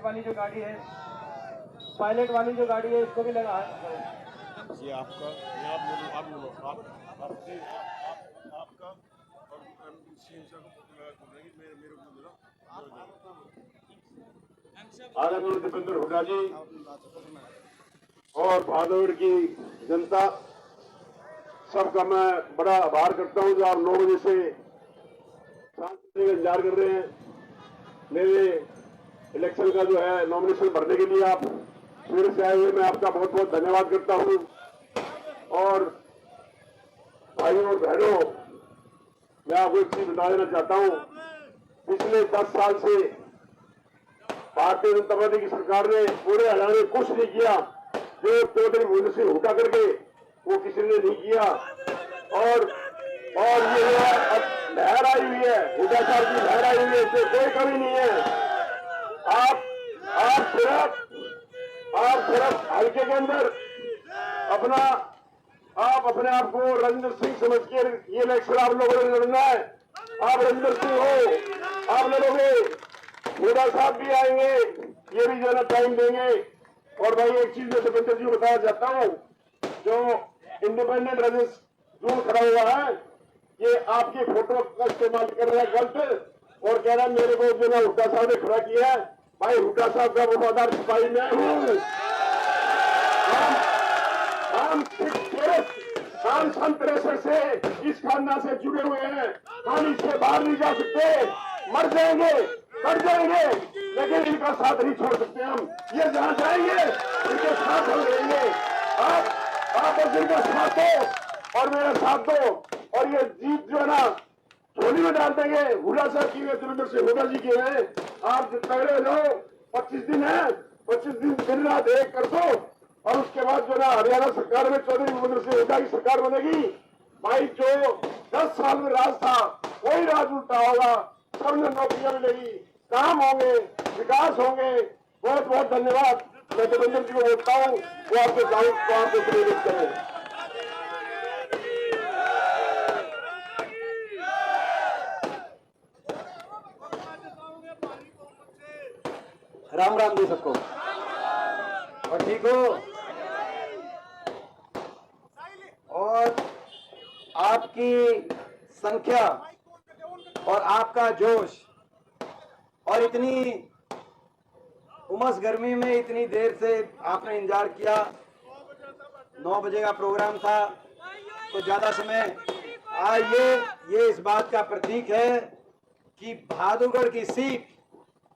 वाली जो गाड़ी है, पायलट वाली जो गाड़ी है, इसको भी लगा ये आपका, ये आप बोलो आपके आपका और सीएम साहब को मेरे को बोलो। आदरणीय दीपेंद्र हुड्डा जी और भादौड़ की जनता सबका मैं बड़ा आभार करता हूं जो आप 9 बजे से शांति का इंतजार कर रहे हैं। मेरे इलेक्शन का जो है नॉमिनेशन भरने के लिए आप सवेरे से आए हुए, मैं आपका बहुत बहुत धन्यवाद करता हूं। और भाइयों और बहनों, मैं आपको एक चीज बता देना चाहता हूं, पिछले 10 साल से भारतीय जनता पार्टी की सरकार ने पूरे हरियाणा में कुछ नहीं किया जो चौधरी भूपेंद्र सिंह हुड्डा करके वो किसी ने नहीं किया। और ये अब लहर आई हुई है, हुड्डा साहब की लहर आई हुई है, इससे कोई कमी नहीं है। आप सिर्फ हल्के के अंदर अपने आप को राजेंद्र सिंह समझ के ये इलेक्शन आप लोगों ने लड़ना है। आप राजेंद्र सिंह हो, आप लड़ोगे, हुड्डा साहब भी आएंगे, ये भी ज्यादा टाइम देंगे। और भाई एक चीज मैं दीपेंद्र जी को बताना चाहता हूँ, जो इंडिपेंडेंट रजिस्टर खड़ा हुआ है, ये आपकी फोटो का इस्तेमाल कर रहा है गलत, और कह रहा है मेरे को जो ना हुड्डा साहब ने खड़ा किया है। भाई हुड्डा साहब का वफादार सिपाही मैं हूँ। हम सन 63 से इस खानदान से जुड़े हुए हैं, हम इससे बाहर नहीं जा सकते। मर जाएंगे, कट जाएंगे, लेकिन इनका साथ नहीं छोड़ सकते हम। ये जहां जाएंगे इनके साथ हम रहेंगे। आप बस इनका साथ दो और मेरा साथ दो, और ये जीत जो है ना झोली में डाल देंगे। हुड्डा साहब की दीपेंद्र सिंह हुड्डा जी की है। आप तगड़े हो जाओ, 25 दिन है, 25 दिन दिन रात एक कर दो, और उसके बाद जो ना हरियाणा सरकार में चौधरी भूपेंद्र सिंह हुड्डा की सरकार बनेगी। भाई जो 10 साल में राज था वही राज उल्टा होगा, सबने नौकरियां मिलेगी, काम होंगे, विकास होंगे। बहुत बहुत धन्यवाद। मैं दीपेंद्र जी को बोलता हूँ वो आपके गाँव को आपको प्रेरित करें। राम राम जी सबको, और ठीक हो। और आपकी संख्या और आपका जोश और इतनी उमस गर्मी में इतनी देर से आपने इंतजार किया। 9 बजे का प्रोग्राम था, तो ज्यादा समय आज ये इस बात का प्रतीक है कि भादुगढ़ की सीट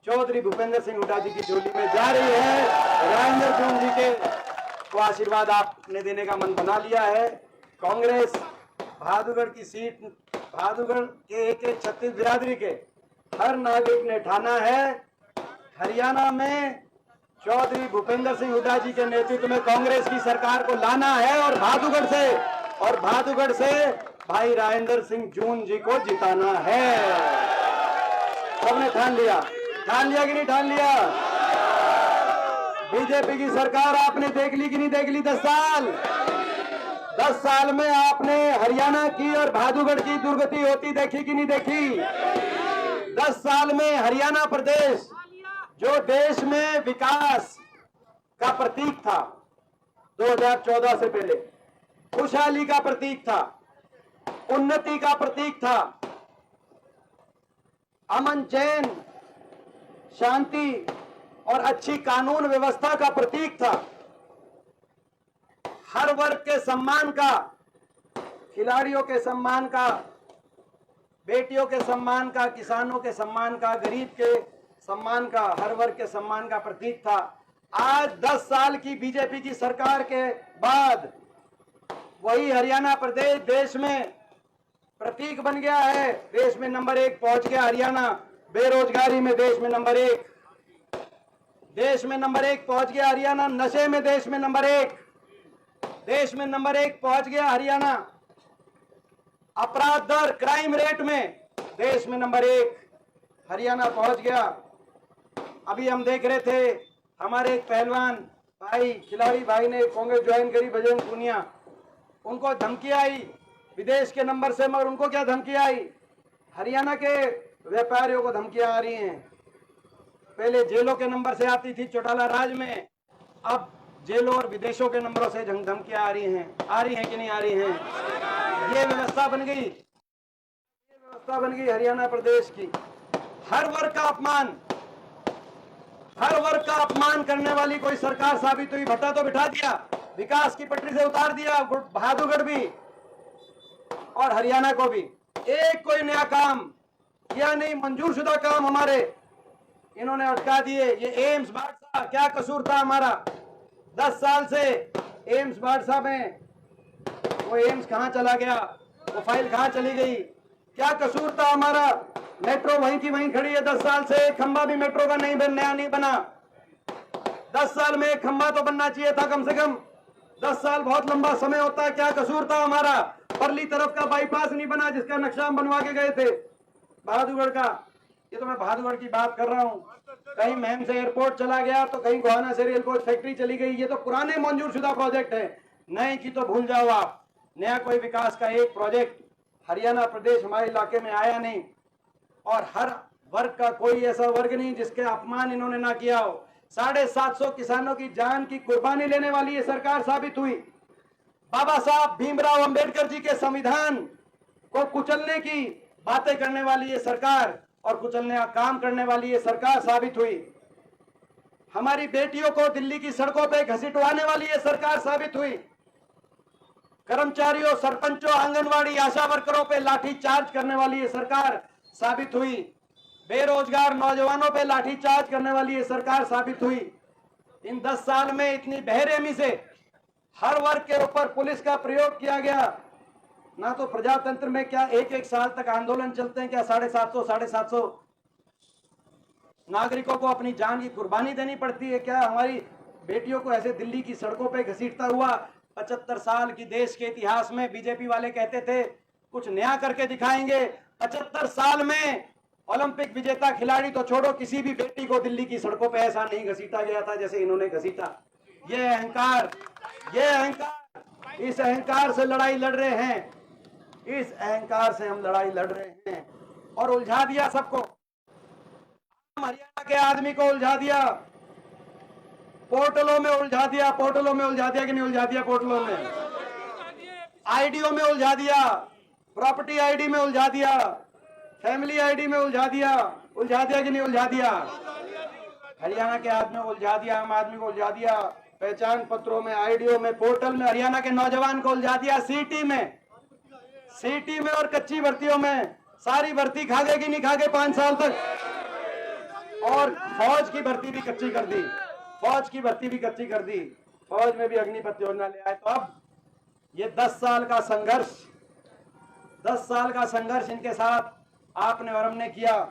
चौधरी भूपेंद्र सिंह हुड्डा जी की झोली में जा रही है। राजेंद्र जून जी के को आशीर्वाद आपने देने का मन बना लिया है। कांग्रेस भादुगढ़ की सीट, भादुगढ़ के एक छत्तीस बिरादरी के हर नागरिक ने ठाना है, हरियाणा में चौधरी भूपेंद्र सिंह हुड्डा जी के नेतृत्व में कांग्रेस की सरकार को लाना है, और भादुगढ़ से भाई राजेंद्र सिंह जून जी को जिताना है। सबने ठान लिया कि नहीं ठान लिया? बीजेपी की सरकार आपने देख ली कि नहीं देख ली? 10 साल में आपने हरियाणा की और भादुगढ़ की दुर्गति होती देखी कि नहीं देखी? 10 साल में हरियाणा प्रदेश जो देश में विकास का प्रतीक था, 2014 से पहले खुशहाली का प्रतीक था, उन्नति का प्रतीक था, अमन चैन शांति और अच्छी कानून व्यवस्था का प्रतीक था, हर वर्ग के सम्मान का, खिलाड़ियों के सम्मान का, बेटियों के सम्मान का, किसानों के सम्मान का, गरीब के सम्मान का, हर वर्ग के सम्मान का प्रतीक था। आज 10 साल की बीजेपी की सरकार के बाद वही हरियाणा प्रदेश देश में प्रतीक बन गया है। देश में नंबर 1 पहुंच गया हरियाणा, बेरोजगारी में देश में नंबर 1, देश में नंबर 1 पहुंच गया हरियाणा, नशे में देश में नंबर 1, देश में नंबर 1 पहुंच गया हरियाणा, अपराध दर क्राइम रेट में देश में नंबर 1 हरियाणा पहुंच गया। अभी हम देख रहे थे हमारे एक पहलवान भाई, खिलाड़ी भाई ने कांग्रेस ज्वाइन करी, बजरंग पूनिया, उनको धमकी आई विदेश के नंबर से, मगर उनको क्या धमकी आई? हरियाणा के व्यापारियों को धमकियां आ रही हैं। पहले जेलों के नंबर से आती थी चौटाला राज में, अब जेलों और विदेशों के नंबरों से धमकियां आ रही हैं कि नहीं आ रही हैं। ये व्यवस्था बन गई, ये व्यवस्था बन गई हरियाणा प्रदेश की। हर वर्ग का अपमान करने वाली कोई सरकार साबित हुई। भट्टा तो बिठा दिया, विकास की पटरी से उतार दिया, बहादुरगढ़ भी और हरियाणा को भी। एक कोई नया काम किया नहीं, मंजूर शुदा काम हमारे इन्होंने अटका दिए। ये एम्स बादशाह, क्या कसूर था हमारा? 10 साल से एम्स बादशाह में, वो एम्स कहां चला गया, वो फाइल कहां चली गई, क्या कसूर था हमारा? मेट्रो वहीं की वहीं खड़ी है 10 साल से, खंबा भी मेट्रो का नया नहीं बना। 10 साल में एक खंबा तो बनना चाहिए था कम से कम। 10 साल बहुत लंबा समय होता है, क्या कसूर था हमारा? परली तरफ का बाईपास नहीं बना जिसका नक्शा हम बनवा के गए थे बहादुरगढ़ का। ये तो मैं बहादुरगढ़ की बात कर रहा हूं। कहीं महम से एयरपोर्ट चला गया तो कहीं गोहाना से रेल कोच फैक्ट्री चली गई। ये तो पुराने मंजूर शुदा प्रोजेक्ट है, नए की तो भूल जाओ आप। नया कोई विकास का एक प्रोजेक्ट हरियाणा प्रदेश हमारे इलाके में आया नहीं। और हर वर्ग का कोई ऐसा वर्ग नहीं जिसके अपमान इन्होंने ना किया हो। 750 किसानों की जान की कुर्बानी लेने वाली ये सरकार साबित हुई। बाबा साहब भीमराव अंबेडकर जी के संविधान को कुचलने की बातें करने वाली ये सरकार और कुचलने का काम करने वाली ये सरकार साबित हुई। हमारी बेटियों को दिल्ली की सड़कों पे घसीटवाने वाली ये सरकार साबित हुई। कर्मचारियों, सरपंचों, आंगनवाड़ी, आशा वर्करों पे लाठी चार्ज करने वाली ये सरकार साबित हुई। बेरोजगार नौजवानों पे लाठी चार्ज करने वाली ये सरकार साबित हुई। इन 10 साल में इतनी बेरहमी से हर वर्ग के ऊपर पुलिस का प्रयोग किया गया। ना तो प्रजातंत्र में क्या एक साल तक आंदोलन चलते हैं क्या? 750 नागरिकों को अपनी जान की कुर्बानी देनी पड़ती है क्या? हमारी बेटियों को ऐसे दिल्ली की सड़कों पे घसीटता हुआ 75 साल की देश के इतिहास में बीजेपी वाले कहते थे कुछ नया करके दिखाएंगे। 75 साल में ओलंपिक विजेता खिलाड़ी तो छोड़ो, किसी भी बेटी को दिल्ली की सड़कों पे ऐसा नहीं घसीटा गया था जैसे इन्होंने घसीटा। ये अहंकार, इस अहंकार से लड़ाई लड़ रहे हैं, इस अहंकार से हम लड़ाई लड़ रहे हैं। और उलझा दिया सबको, हरियाणा के आदमी को उलझा दिया, पोर्टलों में उलझा दिया, पोर्टलों में उलझा दिया कि नहीं उलझा दिया? पोर्टलों में, आईडीओ में उलझा दिया, प्रॉपर्टी आईडी में उलझा दिया, फैमिली आईडी में उलझा दिया कि नहीं उलझा दिया? हरियाणा के आदमी को उलझा दिया, आम आदमी को उलझा दिया, पहचान पत्रों में, आईडीओ में, पोर्टल में। हरियाणा के नौजवान को उलझा दिया सीटी में और कच्ची भर्तियों में। सारी भर्ती खा गए कि नहीं खा गए 5 साल तक। और फौज की भर्ती भी कच्ची कर दी, फौज में भी अग्निपथ योजना ले आए। तो अब ये 10 साल का संघर्ष इनके साथ आपने और हमने किया।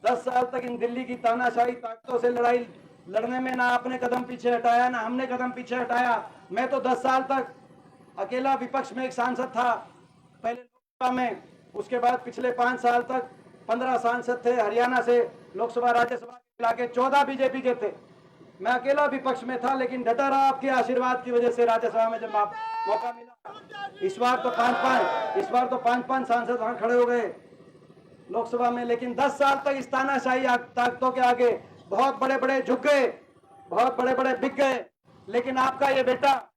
10 साल तक इन दिल्ली की तानाशाही ताकतों से लड़ाई लड़ने में ना आपने कदम पीछे हटाया, ना हमने कदम पीछे हटाया। मैं तो 10 साल तक अकेला विपक्ष में एक सांसद था, पहले लोकसभा में, उसके बाद पिछले 5 साल तक 15 सांसद थे हरियाणा से, लोकसभा राज्यसभा मिला के 14 बीजेपी के थे। मैं अकेला विपक्ष में था, लेकिन डटा रहा आपके आशीर्वाद की वजह से राज्यसभा में जब आप मौका मिला। इस बार तो 5-5 सांसद वहां खड़े हो गए लोकसभा में। लेकिन 10 साल तक इस तानाशाही ताकतों के आगे बहुत बड़े बड़े झुक गए, बहुत बड़े बड़े बिक गए। लेकिन आपका ये बेटा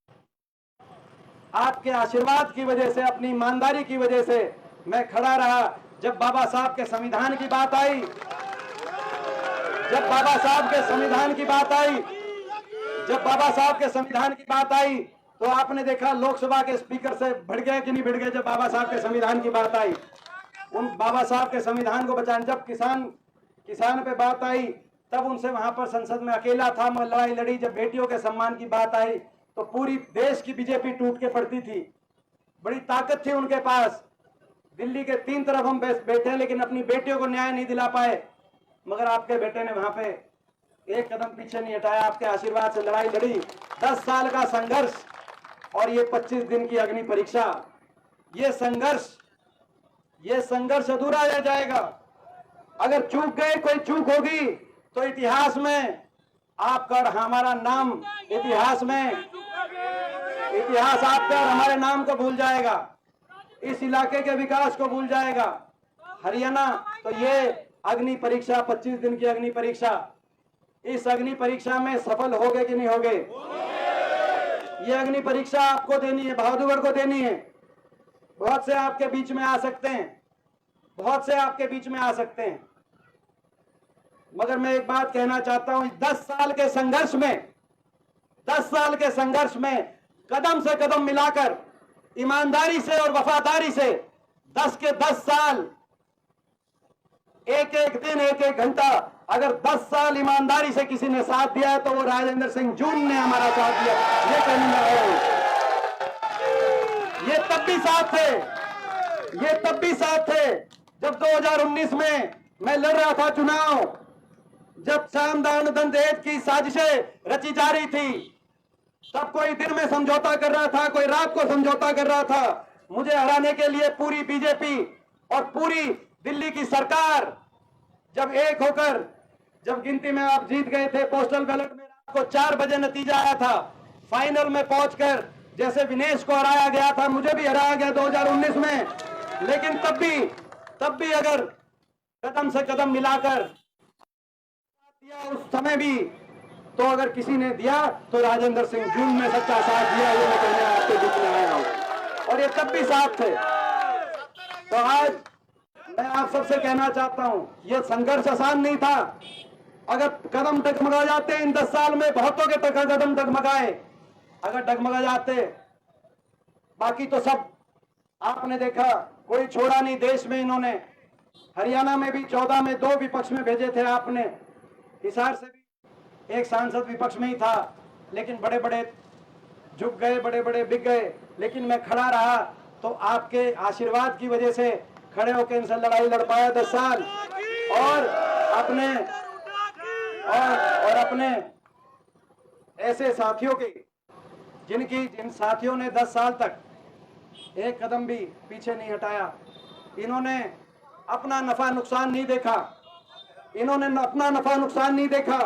आपके आशीर्वाद की वजह से, अपनी ईमानदारी की वजह से मैं खड़ा रहा। जब बाबा साहब के संविधान की बात आई, जब बाबा साहब के संविधान की बात आई तो आपने देखा लोकसभा के स्पीकर से भिड़ गए कि नहीं भिड़ गए? जब बाबा साहब के संविधान की बात आई, उन बाबा साहब के संविधान को बचाने, जब किसान पे बात आई तब उनसे वहां पर संसद में अकेला था, मैं लड़ाई लड़ी। जब बेटियों के सम्मान की बात आई तो पूरी देश की बीजेपी टूट के पड़ती थी। बड़ी ताकत थी उनके पास। दिल्ली के 3 तरफ हम बैठे, लेकिन अपनी बेटियों को न्याय नहीं दिला पाए। मगर आपके बेटे ने वहां पे एक कदम पीछे नहीं हटाया, आपके आशीर्वाद से लड़ाई लड़ी। 10 साल का संघर्ष और ये 25 दिन की अग्नि परीक्षा। ये संघर्ष अधूरा रह जाएगा। अगर चूक गए, कोई चूक होगी तो इतिहास में आपका और हमारा नाम, इतिहास आपका और हमारे नाम को भूल जाएगा, इस इलाके के विकास को भूल जाएगा। हरियाणा तो ये अग्नि परीक्षा, 25 दिन की अग्नि परीक्षा, इस अग्नि परीक्षा में सफल होगे कि नहीं होगे? ये अग्नि परीक्षा आपको देनी है, बहादुरगढ़ को देनी है। बहुत से आपके बीच में आ सकते हैं, बहुत से आपके बीच में आ सकते हैं, मगर मैं एक बात कहना चाहता हूं, 10 साल के संघर्ष में, 10 साल के संघर्ष में कदम से कदम मिलाकर ईमानदारी से और वफादारी से 10 के 10 साल, एक एक दिन, एक एक घंटा, अगर 10 साल ईमानदारी से किसी ने साथ दिया है तो वो राजेंद्र सिंह जून ने हमारा साथ दिया। ये कहने में आया हूं। ये तब भी साथ थे, ये तब भी साथ थे जब 2019 में मैं लड़ रहा था चुनाव, जब साम दान दंड की साजिशें रची जा रही थी, तब कोई दिन में समझौता कर रहा था, कोई रात को समझौता कर रहा था। मुझे हराने के लिए पूरी बीजेपी और पूरी दिल्ली की सरकार जब एक होकर, जब गिनती में आप जीत गए थे, पोस्टल बैलेट में रात को 4 बजे नतीजा आया था, फाइनल में पहुंचकर जैसे विनेश को हराया गया था, मुझे भी हराया गया 2019 में, लेकिन तब भी अगर कदम से कदम मिलाकर दिया उस समय भी, तो अगर किसी ने दिया तो राजेंद्र सिंह जून ने सच्चा साथ दिया। ये मैं कहने आपके बीच में आया हूं, और ये तब भी साथ थे। तो आज मैं आप सबसे कहना चाहता हूं, यह संघर्ष आसान नहीं था। अगर कदम डगमगा जाते इन 10 साल में, बहुतों के तक कदम डगमगाए, अगर डगमगा जाते, बाकी तो सब आपने देखा, कोई छोड़ा नहीं देश में। इन्होंने हरियाणा में भी 14 में 2 विपक्ष में भेजे थे आपने, हिसार से भी एक सांसद विपक्ष में ही था, लेकिन बड़े बड़े झुक गए, बड़े बड़े बिक गए, लेकिन मैं खड़ा रहा तो आपके आशीर्वाद की वजह से खड़े होकर इनसे लड़ाई लड़ पाया 10 साल। और अपने ऐसे साथियों की, जिन साथियों ने 10 साल तक एक कदम भी पीछे नहीं हटाया, इन्होंने अपना नफा नुकसान नहीं देखा, इन्होंने अपना नफा नुकसान नहीं देखा।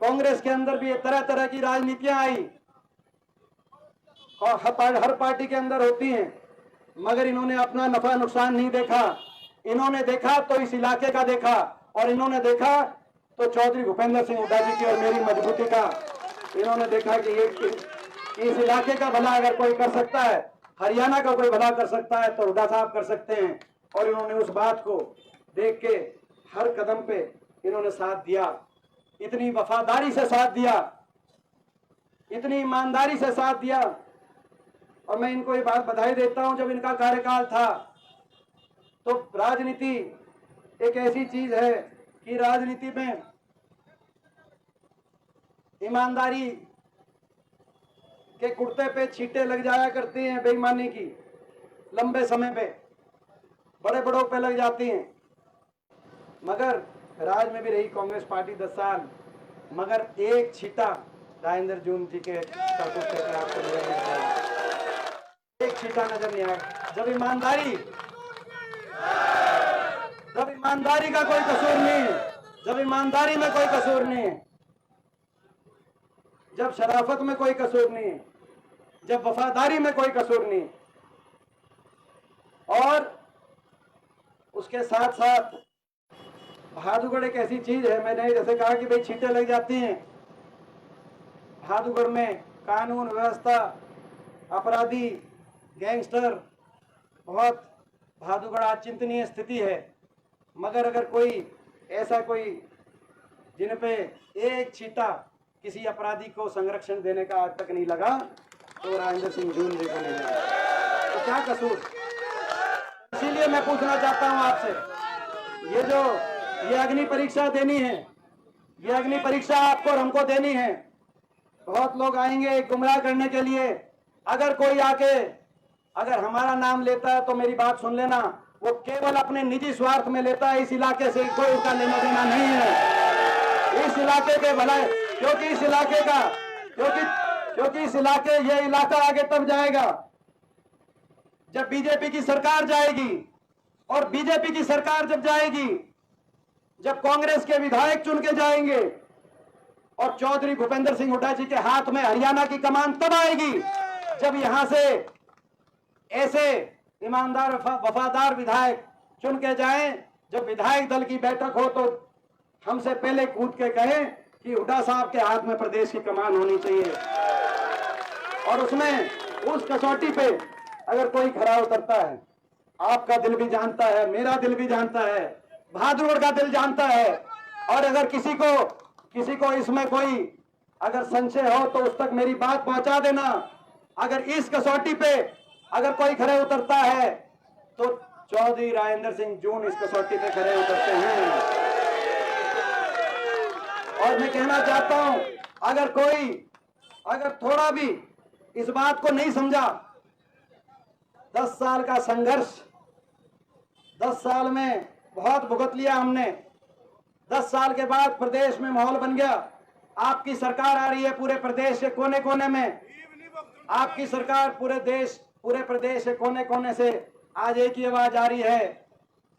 कांग्रेस के अंदर भी तरह तरह की राजनीतियां आई और हर पार्टी के अंदर होती हैं, मगर इन्होंने अपना नफा नुकसान नहीं देखा। इन्होंने देखा तो इस इलाके का देखा, और इन्होंने देखा तो चौधरी भूपेंद्र सिंह हुड्डा जी की और मेरी मजबूती का इन्होंने देखा कि इस इलाके का भला अगर कोई कर सकता है, हरियाणा का कोई भला कर सकता है, तो हुड्डा साहब कर सकते हैं। और इन्होंने उस बात को देख के हर कदम पे इन्होंने साथ दिया, इतनी वफादारी से साथ दिया, इतनी ईमानदारी से साथ दिया। और मैं इनको ये बात बधाई देता हूं, जब इनका कार्यकाल था तो राजनीति एक ऐसी चीज है कि राजनीति में ईमानदारी के कुर्ते पे छींटे लग जाया करती हैं, बेईमानी की लंबे समय पे बड़े बड़ों पे लग जाती हैं। मगर राज में भी रही कांग्रेस पार्टी 10 साल, मगर एक छींटा राजेंद्र जून जी के करतूत पे आपको नजर नहीं आया, एक छींटा नजर नहीं आया। जब ईमानदारी का कोई कसूर नहीं है, जब ईमानदारी में कोई कसूर नहीं है, जब शराफत में कोई कसूर नहीं है, जब वफादारी में कोई कसूर नहीं, और उसके साथ साथ बहादुरगढ़ एक ऐसी चीज है, मैंने जैसे कहा कि भाई छींटे लग जाती हैं, बहादुरगढ़ में कानून व्यवस्था, अपराधी, गैंगस्टर, बहुत बहादुरगढ़ आज चिंतनीय स्थिति है। मगर अगर कोई ऐसा कोई जिन पे एक छींटा किसी अपराधी को संरक्षण देने का आज तक नहीं लगा, तो राजेंद्र सिंह जून जी को नहीं लगा, तो क्या कसूर? इसीलिए मैं पूछना चाहता हूं आपसे, ये अग्नि परीक्षा देनी है, ये अग्नि परीक्षा आपको और हमको देनी है। बहुत लोग आएंगे गुमराह करने के लिए, अगर कोई आके अगर हमारा नाम लेता है तो मेरी बात सुन लेना, वो केवल अपने निजी स्वार्थ में लेता है, इस इलाके से कोई उसका लेना देना नहीं है। इस इलाके के भलाई, क्योंकि इस इलाके ये इलाका आगे तब जाएगा जब बीजेपी की सरकार जाएगी, और बीजेपी की सरकार जब जाएगी, जब कांग्रेस के विधायक चुन के जाएंगे, और चौधरी भूपेंद्र सिंह हुड्डा जी के हाथ में हरियाणा की कमान तब आएगी जब यहां से ऐसे ईमानदार वफादार विधायक चुन के जाएं। जब विधायक दल की बैठक हो तो हमसे पहले कूद के कहें कि हुड्डा साहब के हाथ में प्रदेश की कमान होनी चाहिए और उसमें उस कसौटी पे अगर कोई खरा उतरता है, आपका दिल भी जानता है, मेरा दिल भी जानता है, बहादुर का दिल जानता है, और अगर किसी को इसमें कोई अगर संशय हो तो उस तक मेरी बात पहुंचा देना। अगर इस कसौटी पे अगर कोई खरे उतरता है तो चौधरी राजेंद्र सिंह जून इस कसौटी पे खरे उतरते हैं। और मैं कहना चाहता हूं, अगर थोड़ा भी इस बात को नहीं समझा, 10 साल का संघर्ष, 10 साल में बहुत भुगत लिया हमने। 10 साल के बाद प्रदेश में माहौल बन गया, आपकी सरकार आ रही है पूरे प्रदेश के कोने कोने में, आपकी सरकार पूरे प्रदेश के कोने कोने से आज एक ही आवाज आ रही है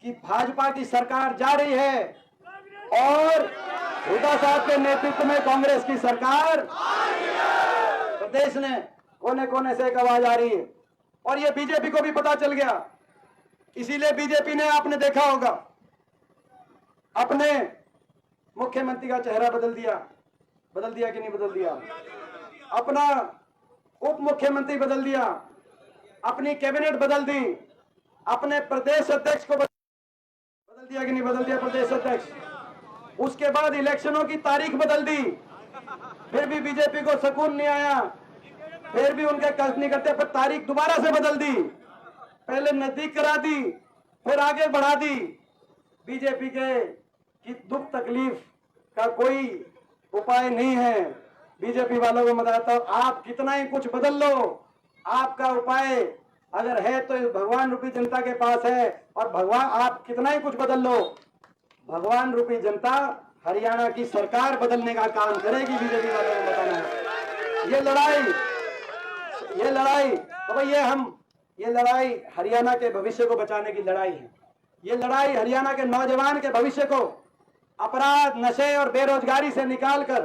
कि भाजपा की सरकार जा रही है और हुड्डा साहब के नेतृत्व में कांग्रेस की सरकार प्रदेश ने कोने कोने से एक आवाज आ रही है। और ये बीजेपी को भी पता चल गया, इसीलिए बीजेपी ने, आपने देखा होगा, अपने मुख्यमंत्री का चेहरा बदल दिया कि नहीं बदल दिया, अपना उप मुख्यमंत्री बदल दिया, अपनी कैबिनेट बदल दी, अपने प्रदेश अध्यक्ष को बदल दिया कि नहीं बदल दिया प्रदेश अध्यक्ष। उसके बाद इलेक्शनों की तारीख बदल दी, फिर भी बीजेपी को सुकून नहीं आया, फिर भी उनके कष्ट नहीं करते, पर तारीख दोबारा से बदल दी, पहले नजदीक करा दी, फिर आगे बढ़ा दी। बीजेपी के की दुख तकलीफ का कोई उपाय नहीं है। बीजेपी वालों को बताता हूं, आप कितना ही कुछ बदल लो, आपका उपाय अगर है तो भगवान रूपी जनता के पास है, और भगवान, आप कितना ही कुछ बदल लो, भगवान रूपी जनता हरियाणा की सरकार बदलने का काम करेगी। बीजेपी वालों को बताना है, ये लड़ाई तो भाई ये लड़ाई हरियाणा के भविष्य को बचाने की लड़ाई है। ये लड़ाई हरियाणा के नौजवान के भविष्य को अपराध, नशे और बेरोजगारी से निकालकर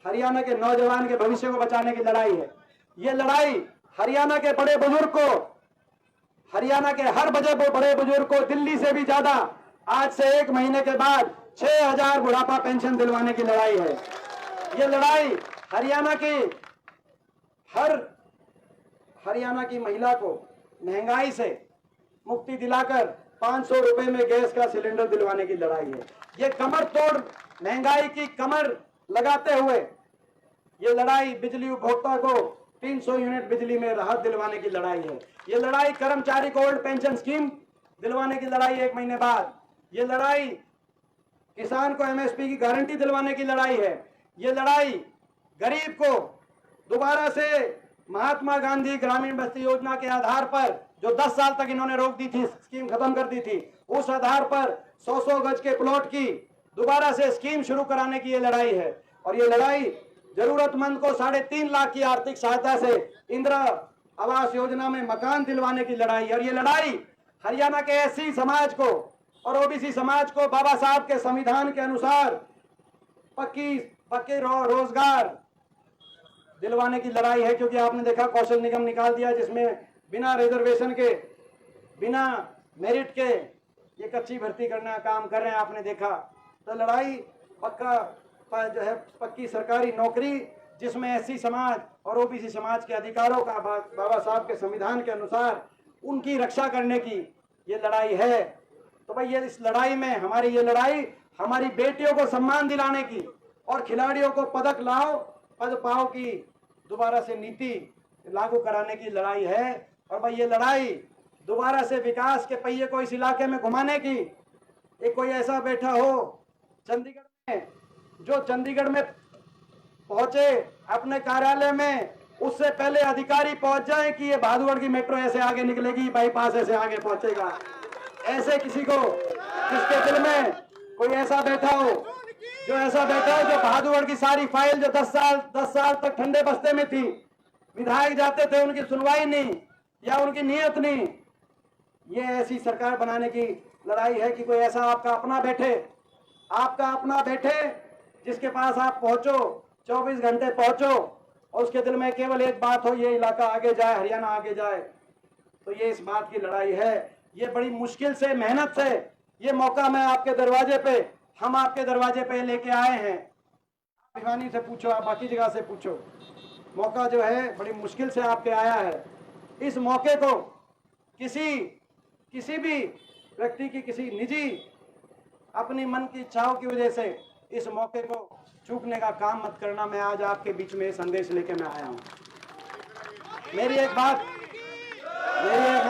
हरियाणा के नौजवान के भविष्य को बचाने की लड़ाई है। ये लड़ाई हरियाणा के बड़े बुजुर्ग को, हरियाणा के हर बड़े बुजुर्ग को दिल्ली से भी ज्यादा आज से 1 महीने के बाद 6000 बुढ़ापा पेंशन दिलवाने की लड़ाई है। ये लड़ाई हरियाणा की महिला को महंगाई से मुक्ति दिलाकर 500 रुपए में गैस का सिलेंडर दिलवाने की लड़ाई है। ये कमर तोड़ महंगाई की कमर लगाते हुए ये लड़ाई बिजली उपभोक्ता को 300 यूनिट बिजली में राहत दिलवाने की लड़ाई है। ये लड़ाई कर्मचारी को ओल्ड पेंशन स्कीम दिलवाने की लड़ाई 1 महीने बाद। ये लड़ाई किसान को एमएसपी की गारंटी दिलवाने की लड़ाई है। ये लड़ाई गरीब को दोबारा से महात्मा गांधी ग्रामीण बस्ती योजना के आधार पर, जो 10 साल तक इन्होंने रोक दी थी, स्कीम खत्म कर दी थी, उस आधार पर 100-100 गज के प्लॉट की दोबारा से स्कीम शुरू कराने की ये लड़ाई है। और ये लड़ाई जरूरतमंद को 3.5 लाख की आर्थिक सहायता से इंदिरा आवास योजना में मकान दिलवाने की लड़ाई। और ये लड़ाई हरियाणा के एससी समाज को और ओबीसी समाज को बाबा साहब के संविधान के अनुसार पक्के रोजगार दिलवाने की लड़ाई है। क्योंकि आपने देखा कौशल निगम निकाल दिया, जिसमें बिना रिजर्वेशन के, बिना मेरिट के ये कच्ची भर्ती करना काम कर रहे हैं, आपने देखा। तो लड़ाई जो है पक्की सरकारी नौकरी, जिसमें एससी समाज और ओबीसी समाज के अधिकारों का बाबा साहब के संविधान के अनुसार उनकी रक्षा करने की ये लड़ाई है। तो भाई ये इस लड़ाई में ये लड़ाई हमारी बेटियों को सम्मान दिलाने की और खिलाड़ियों को पद पाओ की दोबारा से नीति लागू कराने की लड़ाई है। और भाई ये लड़ाई दोबारा से विकास के पहिए को इस इलाके में घुमाने की। एक कोई ऐसा बैठा हो चंडीगढ़ में, जो चंडीगढ़ में पहुंचे अपने कार्यालय में, उससे पहले अधिकारी पहुंच जाए कि ये बहादुरगढ़ की मेट्रो ऐसे आगे निकलेगी, बाईपास ऐसे आगे पहुंचेगा। ऐसे किसी को, जिसके दिल में कोई ऐसा बैठा हो, जो बहादुरगढ़ की सारी फाइल जो 10 साल तक ठंडे बस्ते में थी, विधायक जाते थे, उनकी सुनवाई नहीं या उनकी नियत नहीं। ये ऐसी सरकार बनाने की लड़ाई है कि कोई ऐसा आपका अपना बैठे जिसके पास आप पहुंचो, 24 घंटे पहुंचो, और उसके दिल में केवल एक बात हो, ये इलाका आगे जाए, हरियाणा आगे जाए। तो ये इस बात की लड़ाई है। ये बड़ी मुश्किल से, मेहनत से ये मौका हम आपके दरवाजे पे लेके आए हैं। भिवानी से पूछो, आप बाकी जगह से पूछो, मौका जो है बड़ी मुश्किल से आपके आया है। इस मौके को किसी भी व्यक्ति की किसी निजी अपनी मन की इच्छाओं की वजह से इस मौके को चूकने का काम मत करना। मैं आज आपके बीच में ये संदेश लेके मैं आया हूँ। मैं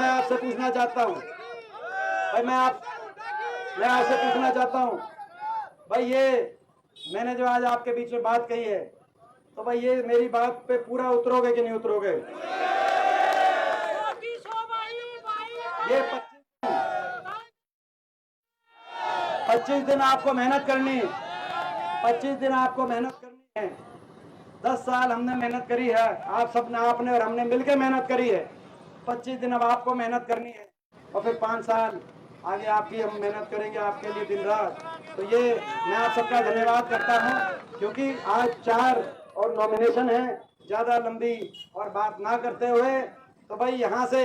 आपसे पूछना चाहता हूँ भाई, मैं आपसे पूछना चाहता हूँ भाई, ये मैंने जो आज आपके बीच में बात कही है, तो भाई ये मेरी बात पे पूरा उतरोगे कि नहीं उतरोगे? ये 25 दिन आपको मेहनत करनी है, 25 दिन आपको मेहनत करनी है। 10 साल हमने मेहनत करी है, आप सबने, आपने और हमने मिलकर मेहनत करी है। 25 दिन अब आपको मेहनत करनी है और फिर 5 साल आगे आपकी हम मेहनत करेंगे आपके लिए दिन रात। तो ये मैं आप सबका धन्यवाद करता हूँ, क्योंकि आज 4 और नॉमिनेशन है। ज़्यादा लंबी और बात ना करते हुए, तो भाई यहाँ से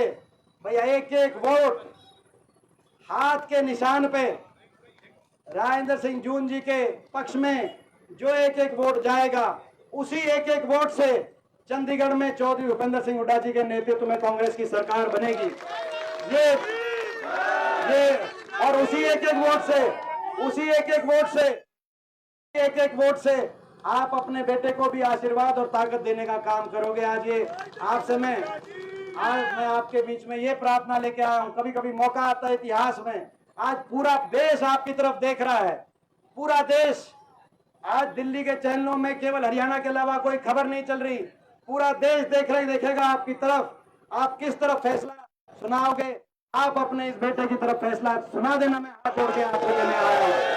भाई एक एक वोट हाथ के निशान पे राजेंद्र सिंह जून जी के पक्ष में जो एक एक वोट जाएगा, उसी एक एक वोट से चंडीगढ़ में चौधरी भूपेंद्र सिंह हुड्डा जी के नेतृत्व में कांग्रेस की सरकार बनेगी। ये और उसी एक एक वोट से आप अपने बेटे को भी आशीर्वाद और ताकत देने का काम करोगे। आज मैं आपके बीच में ये प्रार्थना लेके आया हूँ। कभी कभी मौका आता है इतिहास में, आज पूरा देश आपकी तरफ देख रहा है, पूरा देश। आज दिल्ली के चैनलों में केवल हरियाणा के अलावा कोई खबर नहीं चल रही, पूरा देश देखेगा आपकी तरफ। आप किस तरफ फैसला सुनाओगे, आप अपने इस बेटे की तरफ फैसला सुना देना। मैं हाथ जोड़ के आपको देने आया हूँ।